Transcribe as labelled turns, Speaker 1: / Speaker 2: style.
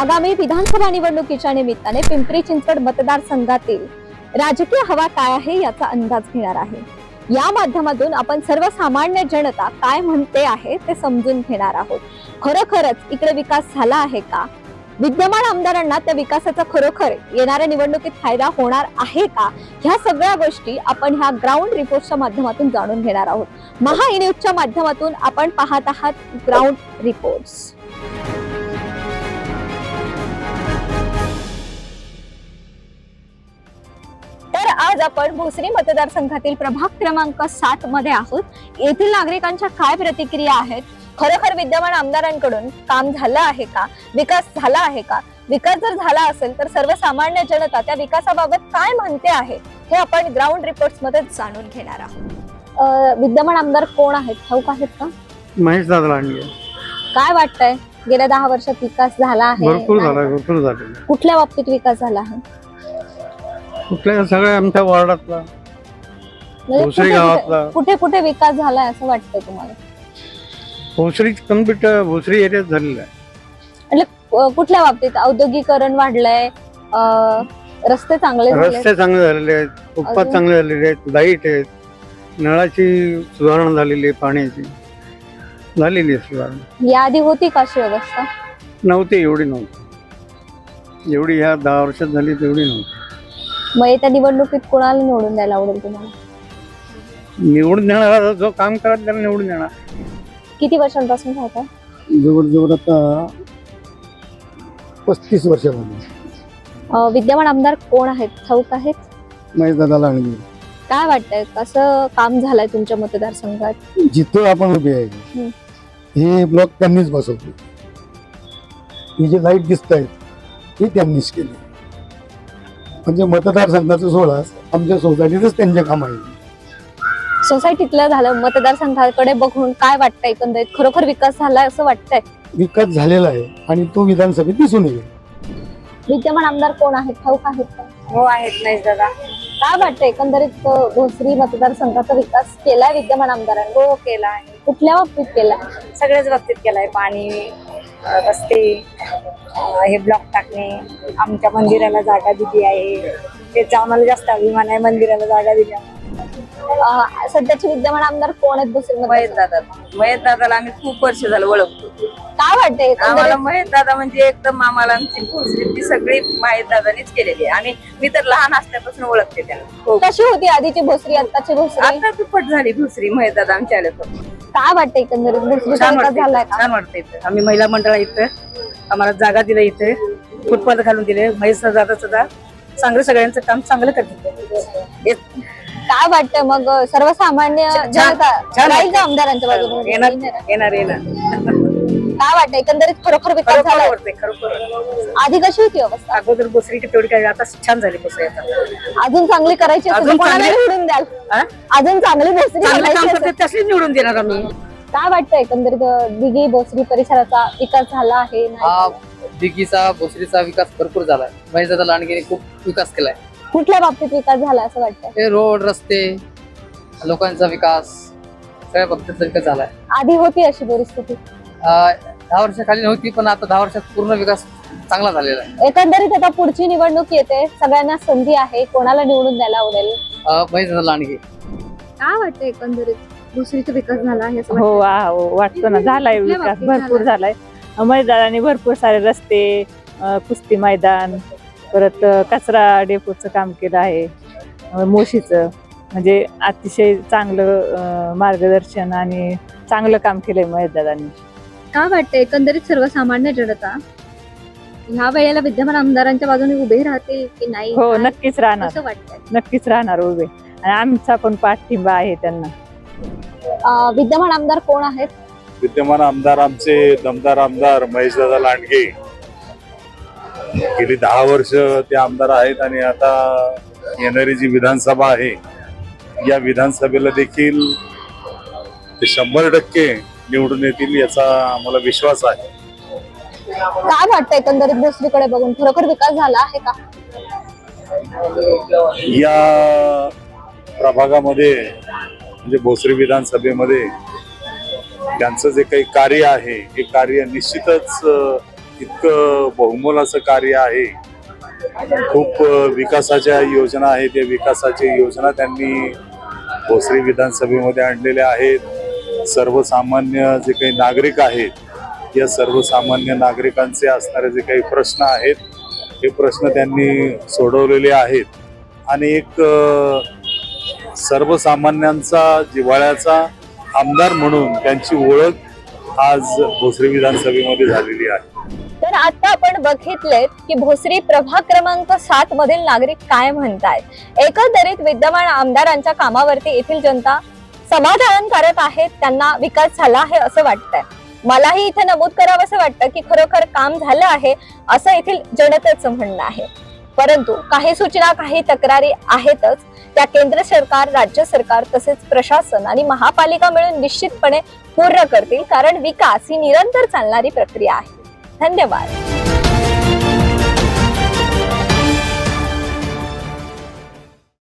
Speaker 1: आगामी विधानसभा निवडणुकीच्या निमित्ताने पिंपरी चिंचवड मतदारसंघातील राजकीय हवा काय आहे याचा अंदाज घेणार आहे। या माध्यमातून आपण सर्वसामान्य जनता काय म्हणते आहे ते समजून घेणार आहोत। खरोखरच इकडे विकास झाला आहे का? विद्यमान आमदारांना त्या विकासाचा खरोखर येणाऱ्या निवडणुकीत फायदा होणार आहे का? ह्या सगळ्या गोष्टी आपण ह्या ग्राउंड रिपोर्टच्या माध्यमातून जाणून घेणार आहोत। महा न्यूजच्या माध्यमातून आपण पाहत आहात ग्राउंड रिपोर्ट्स। तर आज आपण भोसरी मतदारसंघातील प्रभाग क्रमांक 7 मध्ये आहोत। येथील नागरिकांच्या काय प्रतिक्रिया आहेत? खरोखर विद्यमान आमदारांकडून काम झालं आहे का? विकास झाला आहे का? विकास जर झाला असेल तर सर्वसामान्य जनता त्या विकासाबाबत काय म्हणते आहे हे आपण ग्राउंड रिपोर्ट्स मध्ये जाणून घेणार आहोत। विद्यमान आमदार कोण आहेत, ठाऊक आहेत का?
Speaker 2: महेश दादा लांडगे।
Speaker 1: काय वाटतंय गेल्या 10 वर्षात विकास झाला आहे?
Speaker 2: भरपूर झाला।
Speaker 1: कुठल्या बाबतीत विकास झाला आहे?
Speaker 2: कुठल्या सगळ्या आमच्या वार्डातला, भोसरी गावातला।
Speaker 1: कुठे कुठे विकास झालाय असं वाटतंय तुम्हाला?
Speaker 2: भोसरी कम्प्लीट भोसरी एरियात झालेला आहे।
Speaker 1: म्हणजे कुठल्या बाबतीत? औद्योगिकरण वाढलंय, रस्ते चांगले
Speaker 2: झालेले आहेत, फुटपाथ चांगले झालेले आहेत, लाईट आहेत, नळाची सुधारणा झालेली आहे, पाण्याची झालेली आहे सुधारणा।
Speaker 1: याआधी होती का अशी व्यवस्था?
Speaker 2: नव्हती, एवढी नव्हती, एवढी ह्या 10 वर्षात झाली तेवढी नव्हती।
Speaker 1: मग येत्या निवडणुकीत कोणाला निवडून द्यायला आवडेल तुम्हाला?
Speaker 2: निवडून देणार जो काम करत त्याला निवडून देणार।
Speaker 1: किती वर्षांपासून राहता?
Speaker 3: जवळ आता 35 वर्षांपासून।
Speaker 1: विद्यमान आमदार कोण आहेत, ठाऊक आहेत?
Speaker 3: महेश दादा लांडगे।
Speaker 1: काय वाटतंय कसं काम झालंय तुमच्या मतदारसंघात?
Speaker 3: जिथं आपण उभे आहे हे ब्लॉक त्यांनीच बसवले, ही जी लाईट दिसत आहेत ही त्यांनीच केली। म्हणजे मतदारसंघाचं सोडा आमच्या सोसायटीतच त्यांचे काम आहे।
Speaker 1: सोसायटीतलं झालं, मतदारसंघाकडे बघून काय वाटतंय एकंदरीत? खरोखर विकास झालाय असं वाटतंय?
Speaker 3: विकास झालेला आहे आणि तो विधानसभेत दिसून येईल।
Speaker 1: विद्यमान आमदार कोण आहेत, ठाऊक आहेत का?
Speaker 4: हो आहेत, नाही दादा।
Speaker 1: काय वाटतंय एकंदरीत भोसरी मतदारसंघाचा विकास केलाय विद्यमान आमदारांनी?
Speaker 4: हो केला आहे।
Speaker 1: कुठल्या बाबतीत केलाय?
Speaker 4: सगळ्याच बाबतीत केलाय, पाणी, रस्ते, हे ब्लॉक टाकणे, आमच्या मंदिराला जागा दिली आहे, त्याचा आम्हाला जास्त अभिमान आहे, मंदिराला जागा दिली आहे।
Speaker 1: सध्याचे विद्यमान आमदार कोण आहेत भोसरी?
Speaker 4: महेश दादाला आम्ही खूप वर्ष झालं ओळखतो।
Speaker 1: काय वाटतंय
Speaker 4: आम्हाला महेश दादा म्हणजे एकदम आम्हाला आमची भोसरी ती सगळी महेश दादानीच केलेली आहे आणि मी तर लहान असल्यापासून ओळखते त्यांना।
Speaker 1: कशी होती आधीची भोसरी, आताची भोसरी?
Speaker 4: आता दुप्पट झाली भोसरी महेश दादा आमच्या आल्यापासून।
Speaker 1: काय वाटतंय एकंदरीत भोसरीचा विकास झालाय का?
Speaker 4: छान वाटतंय। आम्ही महिला मंडळ इथं आम्हाला जागा दिली, इथे फुटपाथ घालून दिले। महेश दादा सुद्धा चांगलं सगळ्यांचं काम चांगलं करते।
Speaker 1: काय वाटतंय मग सर्वसामान्य जनता राहील का आमदारांच्या बाजूने?
Speaker 4: येणार।
Speaker 1: काय वाटतं एकंदरीत खरोखर विकास झाला?
Speaker 4: खरोखर
Speaker 1: आधी कशी होती अवस्था?
Speaker 4: अगोदर भोसरी तेवढी काय, आता छान झाली भोसरी।
Speaker 1: अजून चांगली करायची असेल तर कोणाला निवडून द्याल? अजून चांगली भोसरी
Speaker 4: तशीच निवडून देणार आम्ही।
Speaker 1: काय वाटतं एकंदरीत दिघी भोसरी परिसराचा विकास झाला आहे?
Speaker 5: दिघीचा भोसरीचा विकास भरपूर झालाय। महेश दादा लांडगेने खूप विकास केलाय।
Speaker 1: कुठल्या बाबतीत विकास झाला असं वाटतं?
Speaker 5: हे रोड, रस्ते, लोकांचा विकास, सगळ्या बाबतीत विकास झालाय।
Speaker 1: आधी होती अशी परिस्थिती?
Speaker 5: 10 वर्षाखाली नव्हती, पण आता 10 वर्षात पूर्ण विकास चांगला झालेला आहे।
Speaker 1: एकंदरीत आता पुढची निवडणूक येते, सगळ्यांना संधी आहे, कोणाला निवडून द्यायला आवडेल?
Speaker 5: महेश दादा लांडगे।
Speaker 1: काय वाटतं एकंदरीत भोसरीचा विकास झाला आहे?
Speaker 6: हो वाटतो ना, झालाय विकास, भरपूर झालाय। महेश दादांनी भरपूर सारे रस्ते, कुस्ती मैदान, परत कचरा डेपोचं काम केलं आहे, मोशीचं, म्हणजे अतिशय चांगलं मार्गदर्शन आणि चांगलं काम केलंय महेश दादांनी।
Speaker 1: काय वाटतं एकंदरीत सर्वसामान्य जनता ह्या वेळेला विद्यमान आमदारांच्या बाजूने उभे राहतील की नाही?
Speaker 6: हो, नक्कीच राहणार,
Speaker 1: असं वाटतंय?
Speaker 6: नक्कीच राहणार उभे, आणि आमचा पण पाठिंबा आहे त्यांना।
Speaker 1: विद्यमान आमदार कोण आहेत?
Speaker 7: विद्यमान आमदार आमचे दमदार आमदार महेश दादा लांडगे। गेली 10 वर्ष ते आमदार आहेत आणि आता येणारी जी विधानसभा आहे या विधानसभेला देखील ते 100% निवडून येतील याचा आम्हाला विश्वास आहे।
Speaker 1: काय वाटतं एकंदरीत भोसरीकडे बघून खरोखर विकास झाला आहे का?
Speaker 7: या प्रभागामध्ये म्हणजे भोसरी विधानसभेमध्ये त्यांचं जे काही कार्य आहे हे कार्य निश्चितच इतकं बहुमोलाचं कार्य आहे. खूप विकासाच्या योजना आहेत. या विकासाच्या योजना त्यांनी भोसरी विधानसभेमध्ये आणलेल्या आहेत. सर्वसामान्य जे काही नागरिक आहेत, या सर्वसामान्य नागरिकांचे असणारे जे काही प्रश्न आहेत, हे प्रश्न त्यांनी सोडवलेले आहेत. आणि एक सर्वसामान्यांचा जिव्हाळ्याचा आमदार म्हणून त्यांची ओळख आज भोसरी विधानसभेमध्ये झालेली आहे.
Speaker 1: तर आता आपण बघितलेत की भोसरी प्रभाग क्रमांक 7 मधील नागरिक काय म्हणतायत. एकंदरीत विद्यमान आमदारांच्या कामावरती येथील जनता समाधानकारक आहे, त्यांना विकास झाला आहे असं वाटतंय. मलाही इथे नमूद करावं असं वाटतं की खरोखर काम झालं आहे असं येथील जनतेचं म्हणणं आहे. परंतु काही सूचना, काही तक्रारी आहेतच, त्या केंद्र सरकार, राज्य सरकार तसेच प्रशासन आणि महापालिका मिळून निश्चितपणे पूर्ण करतील, कारण विकास ही निरंतर चालणारी प्रक्रिया आहे. धन्यवाद.